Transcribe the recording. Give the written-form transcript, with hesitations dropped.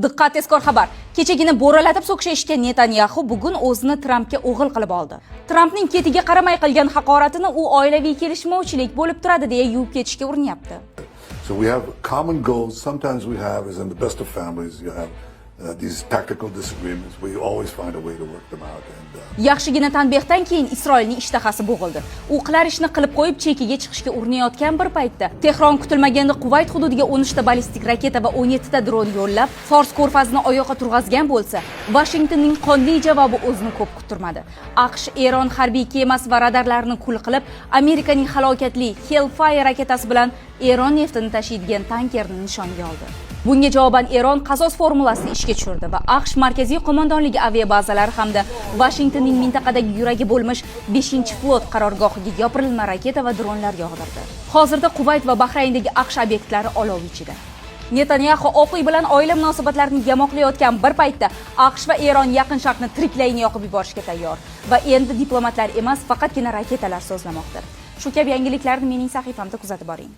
Diqqat, tezkor xabar. Kechagina bo'ralatib so'kish eshitgan Netanyahu bugun o'zini Trampga o'g'il qilib oldi. Trampning ketiga qaramay qilgan haqoratini u oilaviy kelishmovchilik bo'lib turadi deya yuvib ketishga urinyapti. So we have common goals. Sometimes we have, as in the best of families, you have these tactical disagreements where you always find a way to work them out. Yaxshigina tanbehdan keyin Isroilning ishtahasi bo'g'ildi. U qilar ishni qilib qo'yib chekiga chiqishga urinayotgan bir paytda Tehron kutilmaganda Quvayt hududiga 13 ta ballistik raketa va 17 ta dron yo'llab, Fors ko'rfazini oyoqqa turg'azgan bo'lsa, Washingtonning qonli javobi o'zini ko'p kuttirmadi. AQSh Eron harbiy kemasi va radarlarini kul qilib, Amerikaning halokatli Hellfire raketasi bilan Eron neftini tashiydigan tankerni nishonga oldi. Bunga javoban Eron qasos formulasini ishga tushirdi va AQSh markaziy qo'mondonligi aviabazalari hamda Washingtonning mintaqadagi yuragi bo'lmish 5-flot qarorgohiga yopirilma raketa va dronlar yog'dirdi. Hozirda Quvayt va Bahrayndagi AQSh obyektlari olov ichida. Netanyahu Oq uy bilan oila munosabatlarini yamoqlayotgan bir paytda AQSh va Eron Yaqin Sharqni tiriklayin yoqib yuborishga tayyor va endi diplomatlar emas, faqatgina raketalar so'zlamoqda. Shu kabi yangiliklarni mening sahifamda kuzatib boring.